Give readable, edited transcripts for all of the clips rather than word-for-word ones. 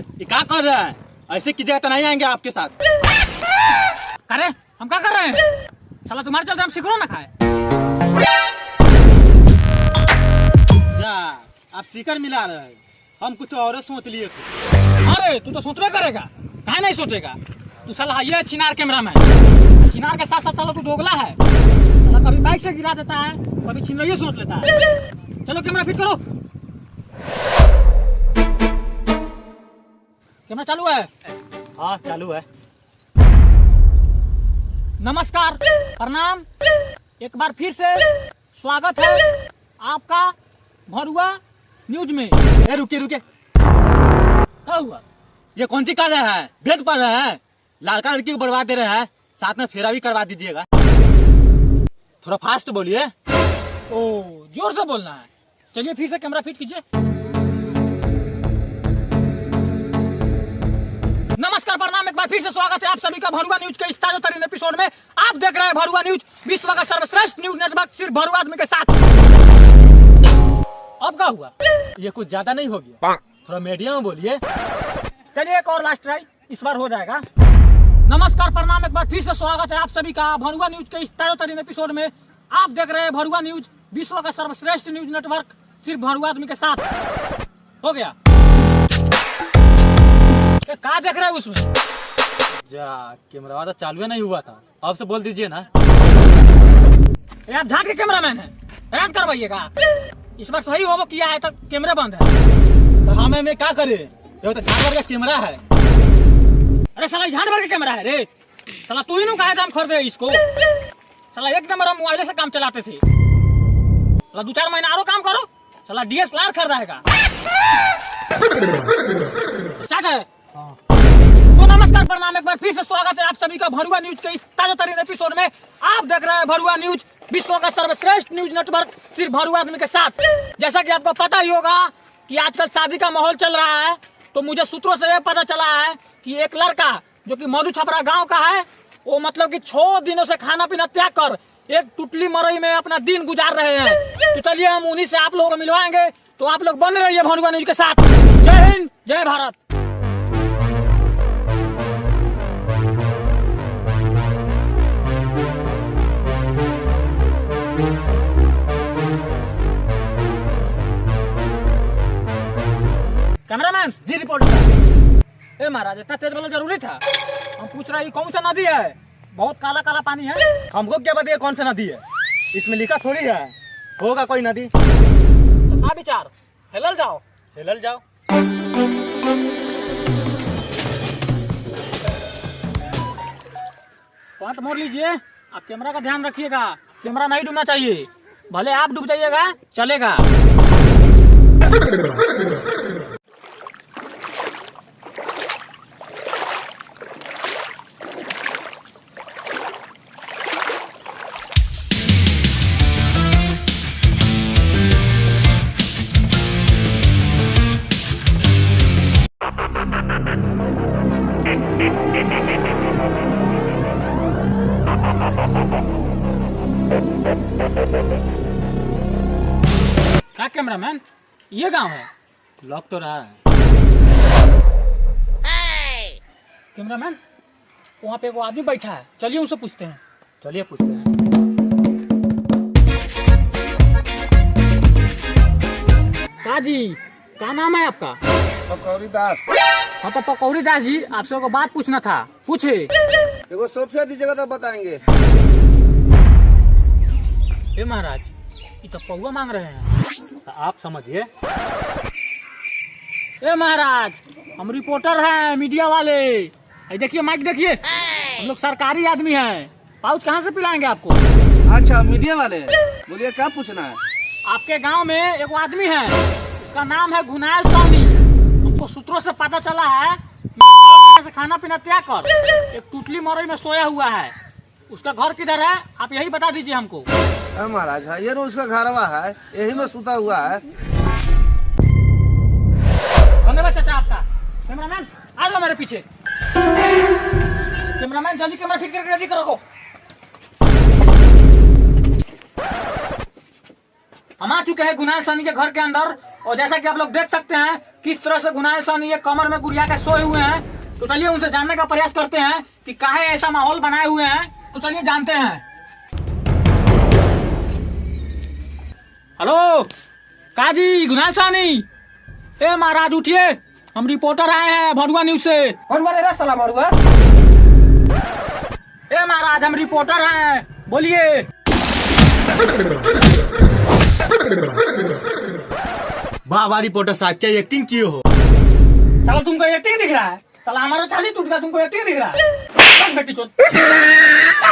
ये क्या कर रहे हैं? ऐसे कीजिएगा तो नहीं आएंगे आपके साथ। अरे हम क्या कर रहे हैं? साला तुम्हारे चलते हम सिकरो ना खाए। क्या आप सीकर मिला रहे हैं? हम कुछ और सोच लिए थे। अरे तू तो सोचबे करेगा, काहे नहीं सोचेगा? तू साला ये चिनार कैमरामैन, चिनार के साथ साथ साला तू दोगला है। साला कभी बाइक से गिरा देता है, कभी छिनरैया सोच लेता है। चलो कैमरा फिट करो। कैमरा चालू है? हाँ चालू है। नमस्कार, प्रणाम, एक बार फिर से स्वागत है आपका भरुआ न्यूज में। ए रुके रुके, क्या हुआ? ये कौन सी कर रहे हैं? भेद पड़ रहे हैं, लड़का लड़की को बर्बाद दे रहे हैं, साथ में फेरा भी करवा दीजिएगा। थोड़ा फास्ट बोलिए। ओ जोर से बोलना है। चलिए फिर से कैमरा फिट कीजिए। नमस्कार, प्रणाम, एक बार फिर से स्वागत है आप सभी का भरुआ न्यूज के इस ताजा तरीन एपिसोड में। आप देख रहे हैं भरुआ न्यूज, विश्व का सर्वश्रेष्ठ न्यूज नेटवर्क, सिर्फ भरुआ आदमी के साथ। अब क्या हुआ? ये कुछ ज्यादा नहीं हो गया? थोड़ा मीडियम में बोलिए। चलिए एक और लास्ट ट्राई, इस बार हो जाएगा। नमस्कार, प्रणाम, एक बार फिर से स्वागत है आप सभी का भरुआ न्यूज के इस ताजा तरीन एपिसोड में। आप देख रहे हैं भरुआ न्यूज, विश्व का सर्वश्रेष्ठ न्यूज नेटवर्क, सिर्फ भरुआ आदमी के साथ। हो गया? क्या देख रहे हैं उसमें? जा कैमरा तो चालू ही नहीं हुआ था, अब से बोल दीजिए ना। यार झांक के कैमरामैन है, याद करवाइएगा। इस बार सही होगा किया है तो कैमरा बंद है। तो हमें में क्या करे? ये तो जानवर का कैमरा है। अरे साला जानवर का कैमरा है रे। साला तू ही नु कहा था हम खरीदे इसको। साला एक नंबर हम मोबाइल से काम चलाते थे। साला 2-4 महीना और काम करो, साला DSLR खरीदेगा। स्टार्ट है। तो नमस्कार, प्रणाम, एक बार फिर से स्वागत है आप सभी का भरुआ न्यूज के इस ताजा तरीन एपिसोड में। आप देख रहे हैं भरुआ न्यूज, विश्व का सर्वश्रेष्ठ न्यूज नेटवर्क, सिर्फ भरुआ आदमी के साथ। जैसा कि आपको पता ही होगा कि आजकल शादी का माहौल चल रहा है, तो मुझे सूत्रों से यह पता चला है कि एक लड़का जो कि मधु छपरा गांव का है, वो मतलब कि 6 दिनों से खाना पीना त्याग कर एक टुटली मरई में अपना दिन गुजार रहे हैं। तो चलिए हम उन्हीं से आप लोगों को मिलवाएंगे, तो आप लोग बने रहिए भरुआ न्यूज के साथ। जय हिंद, जय भारत। कैमरामैन जी रिपोर्टर। ए महाराज, इतना तेज वाला जरूरी था? हम पूछ रहे हैं कौन सा नदी है? बहुत काला काला पानी है। हमको क्या बताइए कौन सा नदी है? इसमें लिखा थोड़ी है, होगा कोई नदी। तो क्या विचार? हेलल जाओ। हिलल जाओ। पॉइंट मोड़ लीजिए। आप कैमरा का ध्यान रखिएगा, कैमरा नहीं डूबना चाहिए। भले आप डूब जाइएगा, चलेगा। क्या कैमरामैन, ये गांव है? लॉक तो रहा है। कैमरामैन, वहाँ पे वो आदमी बैठा है, चलिए उनसे पूछते हैं। चलिए पूछते हैं। काजी, क्या नाम है आपका? पकौड़ी दास। हाँ तो पकौड़ी दास जी, आपसे को बात पूछना था, पूछे। देखो सोफिया दीजिएगा तो बताएंगे। हे महाराज, ये तो पौवा मांग रहे हैं। तो आप समझिए। ए महाराज, हम रिपोर्टर हैं, मीडिया वाले। ये देखिए माइक देखिए, हम लोग सरकारी आदमी हैं। पाउच कहाँ से पिलाएंगे आपको? अच्छा मीडिया वाले, बोलिए क्या पूछना है? आपके गांव में एक आदमी है, उसका नाम है गुनाह स्वामी। हमको सूत्रों से पता चला है कि वो 6 महीने से खाना पीना त्याग कर एक टुटली मरई में सोया हुआ है। उसका घर किधर है, आप यही बता दीजिए हमको। महाराज ये तो उसका घरवा है, यही में सुता हुआ है। धन्यवाद चाचा आपका। कैमरामैन आ जाओ मेरे पीछे। कैमरामैन जल्दी कैमरा फिट करके रेडी करो। हम आ चुके हैं गुनाह सानी के घर के अंदर, और जैसा कि आप लोग देख सकते हैं किस तरह से गुनाह सानी ये कमर में गुड़िया के सोए हुए हैं। तो चलिए उनसे जानने का प्रयास करते हैं कि काहे ऐसा माहौल बनाए हुए हैं। तो चलिए जानते हैं। हेलो काजी गुनाह सानी। ए महाराज उठिए, हम रिपोर्टर आए हैं भरुआ न्यूज से। कौन मारे रे साला मारूंगा? ए महाराज हम रिपोर्टर हैं, बोलिए। वाह वाह रिपोर्टर साहब, क्या एक्टिंग किए हो। साला तुमको एक्टिंग दिख रहा है? साला हमारा छाती टूट गया, तुमको एक्टिंग दिख रहा है? बेटी चोद।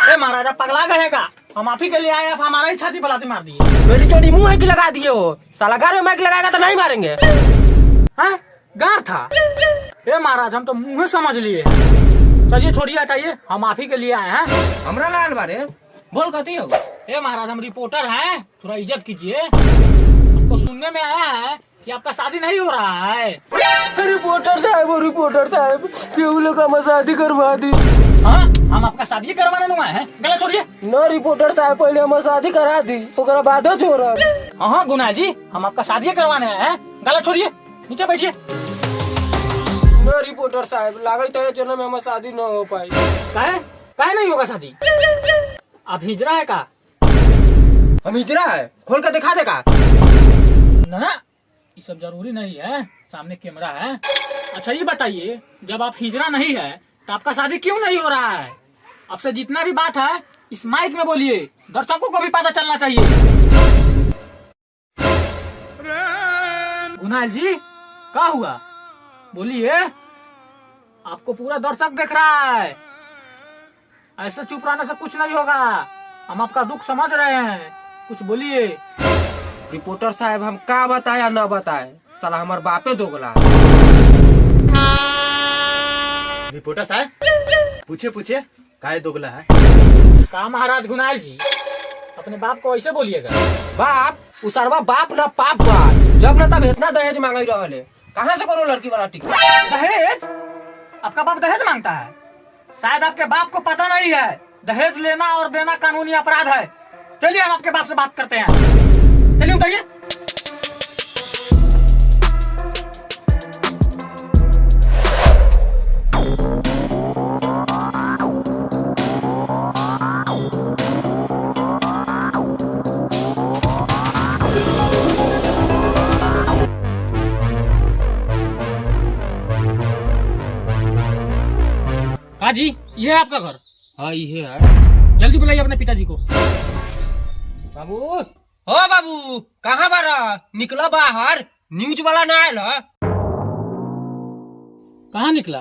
ए महाराज आप पगला गए का? हम आप ही के लिए आए, आप हमारा ही छाती पलाती मार दिए। मेरी चोटी मुंह है कि लगा दिए हो? साला घर में माइक लगाएगा तो नहीं मारेंगे। हैं? गार था? ए महाराज हम तो मुंह समझ लिए। चलिए छोड़िए, हटाइए, हम आप ही के लिए आए हैं। हमरा लाल बारे बोल कहती हो। ए महाराज हम रिपोर्टर हैं, थोड़ा इज्जत कीजिए। हमको सुनने में आया है कि आपका शादी नहीं हो रहा है। रिपोर्टर साहब केहू लोग हमार शादी करवा दी। हाँ हम आपका शादी करवाने नहीं आए हैं, गला छोड़िए। न रिपोर्टर साहब पहले हमार शादी करा दी, ओकरा बाद छोड़ा। हाँ गुनाह जी, हम आपका शादी करवाने आए हैं, गला छोड़िए, नीचे बैठिए। न रिपोर्टर साहब लागत है जन्म में हमार शादी न हो पाई। काहे नहीं होगा शादी? आप हिजरा है का? हम हिजरा है, खोल कर दिखा देगा। ना ये सब जरूरी नहीं है, सामने कैमरा है। अच्छा ये बताइए, जब आप हिजरा नहीं है तो आपका शादी क्यों नहीं हो रहा है? आपसे जितना भी बात है इस माइक में बोलिए, दर्शकों को भी पता चलना चाहिए। गुनाह जी क्या हुआ, बोलिए। आपको पूरा दर्शक देख रहा है, ऐसे चुप रहने से कुछ नहीं होगा। हम आपका दुख समझ रहे हैं, कुछ बोलिए। रिपोर्टर साहब हम का बताया न बताए, साला हमार बापे दोगला। रिपोर्टर साहब पूछे पूछे, काय दोगला है। का महाराज गुनाह जी, अपने बाप को ऐसे बोलिएगा। बाप उसरवा बाप न पाप बा। जब न तब इतना दहेज मांग रहे, कहाँ से कोनो लड़की वाला टिक। दहेज? आपका बाप दहेज मांगता है? शायद आपके बाप को पता नहीं है, दहेज लेना और देना कानूनी अपराध है। चलिए हम आपके बाप से बात करते हैं, चलिए उतरिए। जी ये है आपका घर? हाँ ये है। जल्दी बुलाइए अपने पिताजी को। बाबू हो बाबू, कहाँ बारा? निकला बाहर, न्यूज वाला ना आया। कहाँ निकला?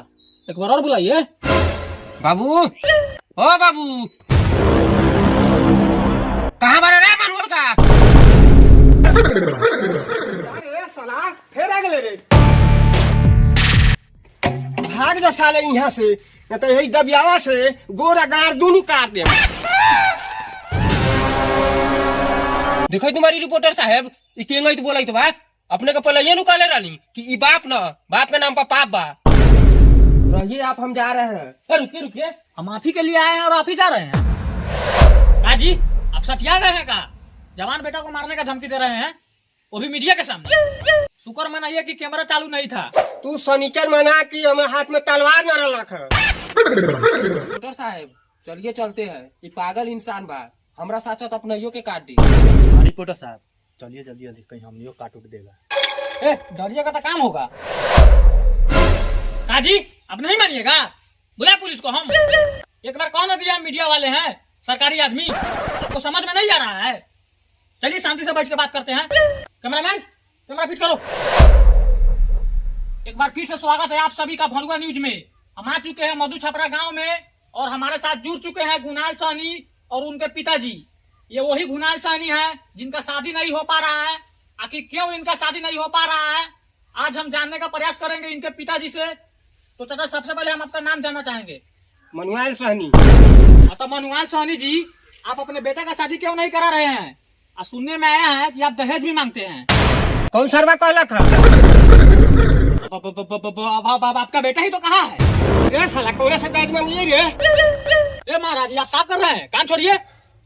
एक बार और बुलाइए। बाबू हो बाबू, कहाँ बारा रे मनोल का? अरे साला फिर आ गए रे। भाग जा साले यहाँ से, न तो यही दबियावा से गोरा गार दोनों काट दे। देखो तुम्हारी रिपोर्टर साहब, ई केंगई तो बोलाई तो बा। अपने को पहले ये नु कहले रहनी कि ई बाप न, बाप के नाम पर पाप बा। रहिए आप, हम जा रहे हैं। रुकिए रुकिए, हम आप ही के लिए आए हैं और आप ही जा रहे हैं। जी आप सटिया गए हैं का? जवान बेटा को मारने का धमकी दे रहे हैं, वो भी मीडिया के सामने। शुक्र मनाइए कि कैमरा चालू नहीं था। तू सनीचर मना कि हमें हाथ में तलवार न रख। रिपोर्टर साहब चलिए चलते हैं, ये पागल इंसान बा, हमरा साथ साथ अपनइयों के काट दी। हाँ रिपोर्टर साहब चलिए जल्दी जल्दी, कहीं हमनियो काट उठ देगा। ए डरिएगा तो काम होगा। काजी अब नहीं मानिएगा, बुला पुलिस को। हम एक बार कौन दिया, मीडिया वाले हैं, सरकारी आदमी, आपको समझ में नहीं आ रहा है। चलिए शांति से बैठ के बात करते हैं। कैमरामैन कैमरा फिट करो। एक बार फिर से स्वागत है आप सभी का भरुआ न्यूज में। हम आ चुके हैं मधु छपरा गांव में और हमारे साथ जुड़ चुके हैं गुनाल सहनी और उनके पिताजी। ये वही गुनाल सहनी है जिनका शादी नहीं हो पा रहा है। आखिर क्यों इनका शादी नहीं हो पा रहा है, आज हम जानने का प्रयास करेंगे इनके पिताजी से। तो चाचा सबसे पहले हम आपका नाम जानना चाहेंगे। मनुआल सहनी। तो मनुआल सहनी जी, आप अपने बेटे का शादी क्यों नहीं करा रहे हैं? और सुनने में आया है कि आप दहेज भी मांगते हैं। कौन सरवा कहलक है? आपका बेटा ही तो कहा है। ए साला कौन से दहेज मांगिए रे? ए महाराज आप क्या कर रहे हैं? कान छोड़िए,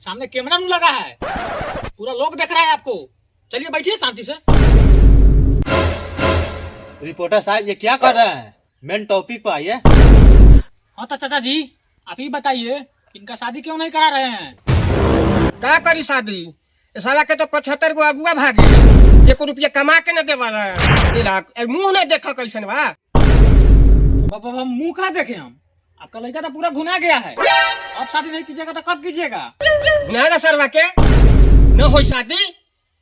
सामने कैमरा नहीं लगा है, पूरा लोग देख रहा है आपको। चलिए बैठिए शांति से। रिपोर्टर साहब ये क्या कर रहे हैं? मेन टॉपिक पे आइए। हाँ तो चाचा जी आप ही बताइए इनका शादी क्यों नहीं करा रहे हैं? क्या करी शादी? इस साला के तो 75 गो अगुआ भागे, 1 रुपया कमा के न देवाला। मुंह नहीं देखा कैसन बा। बाबा मुंह कहाँ देखे हम? आपका लड़का तो पूरा घुना गया है। अब शादी नहीं कीजिएगा तो कब कीजिएगा? ना सरवा के न हो शादी,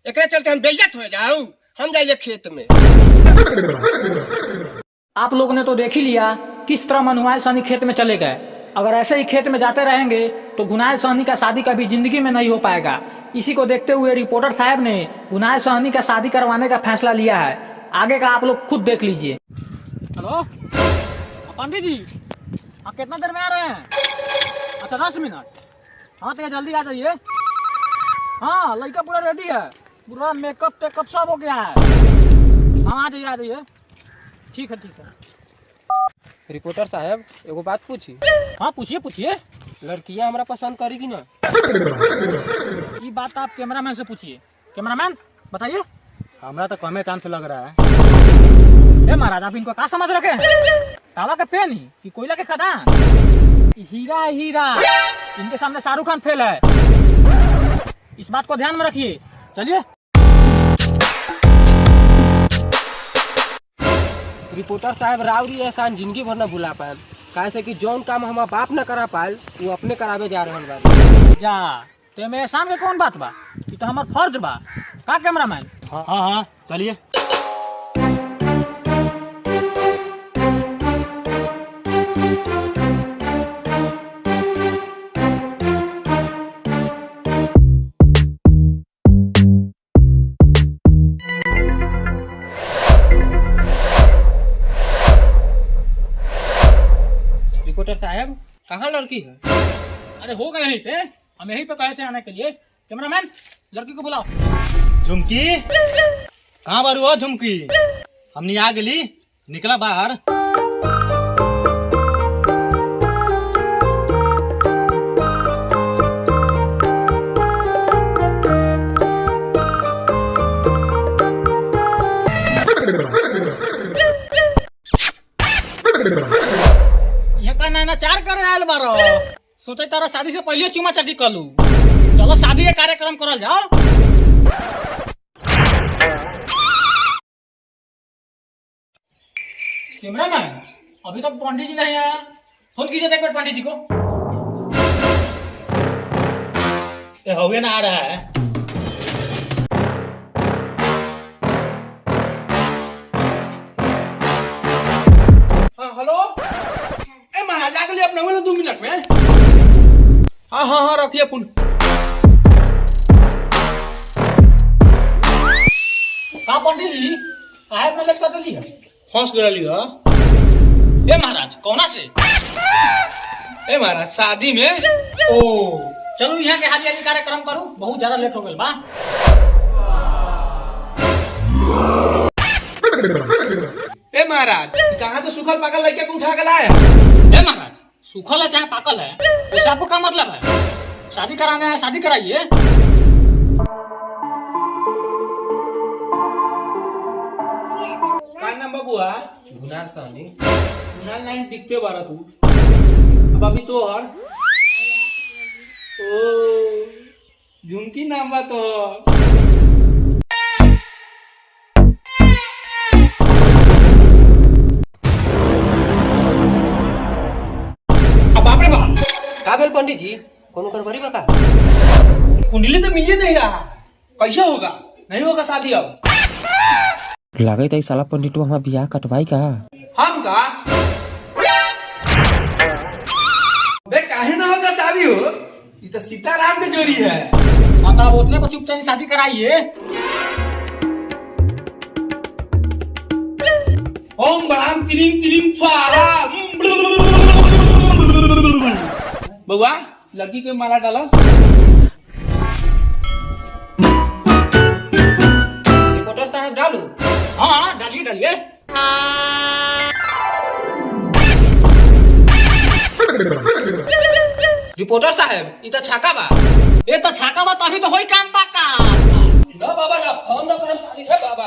एक चलते हम बेइज्जत हो जाऊ। हम जाइए खेत में। आप लोगों ने तो देख ही लिया किस तरह मनुआल सहनी खेत में चले गए। अगर ऐसे ही खेत में जाते रहेंगे तो गुनाह सहनी का शादी कभी जिंदगी में नहीं हो पाएगा। इसी को देखते हुए रिपोर्टर साहब ने गुनाह सहनी का शादी करवाने का फैसला लिया है। आगे का आप लोग खुद देख लीजिए। हेलो पंडित जी, आप कितना देर में आ रहे हैं? अच्छा 10 मिनट। हाँ तो जल्दी आ जाइए। हाँ लड़का पूरा रेडी है, पूरा मेकअप टेकअप सब हो गया है। हाँ आ जाइए। ठीक है। रिपोर्टर साहब एगो बात पूछी। हाँ पूछिए। लड़कियां हमरा पसंद करी कि ना? ये बात आप कैमरामैन से पूछिए। कैमरामैन बताइए। हमारा तो कमे चांस लग रहा है। ए महाराज आप इनको क्या समझ रखे हैं? तावा का पेन ही कि कोयला के खदान? हीरा इनके सामने शाहरुख खान फेल है। इस बात को ध्यान में रखिए। चलिए। रिपोर्टर साहब रावरी एहसान जिंदगी भर न भुला पाए। कैसे कि जौन काम हमारा बाप न करा पाए वो अपने करावे जा रहे हैं। जा ते में एहसान के कौन बात बा? ये तो हमार फर्ज बा का कैमरामैन। हाँ चलिए। रिपोर्टर साहब कहाँ लड़की है? अरे हो गए यहीं पे, हम यहीं पे कहे थे आने के लिए। कैमरामैन लड़की को बुलाओ। झुमकी कहाँ बारू हो? झुमकी हमने आ गली, निकला बाहर। चार करे आयल बारो, सोचे तारा शादी से पहले चुमा चाटी कर लू। चलो शादी के कार्यक्रम करल जाओ। कैमरामैन अभी तक पंडित जी नहीं आया, फोन कीजिए एक बार पंडित जी को। हो गया ना, आ रहा है। हाँ हेलो। महाराज आ गए अपने 2 मिनट में। हाँ रखिए फोन। का पंडित जी काहे में लटका दिली है? फंस कर लिया। ए महाराज कौना से? ए महाराज शादी में। ओ चलो यहाँ के हाली कार्यक्रम करूँ, बहुत ज्यादा लेट हो गया बा। ए महाराज कहाँ से सूखल पाकल लड़के को उठा के लाए? ए महाराज सूखल है चाहे पाकल है, इससे आपको क्या मतलब है? शादी कराना है शादी कराइए। काय नाम बबुआ? गुनार सहनी। गुनार लाइन दिखते बारा तू। अब अभी तो हर ओ झुमकी नाम बा तो। का भेल पंडित जी? कोनो गड़बड़ी बता। कुंडली तो मिले नहीं रहा, कैसे होगा? नहीं होगा शादी अब। लगे तो साला पंडित हमारा बियाह कटवाई का। हम का बे काहे ना होगा शादी हो? ये तो सीताराम की जोड़ी है। हाँ तो आप उतने पर चुपचाप शादी कराइए। ओम बड़ाम तिरिम तिरिम स्वाहा। बउआ लड़की के माला डाला। रिपोर्टर साहब डालू? हाँ डालिए। रिपोर्टर साहब ये तो छाका बा। ये तो छाका बा तभी तो होई काम पाका। ना बाबा ना फोन ना करम शादी है बाबा।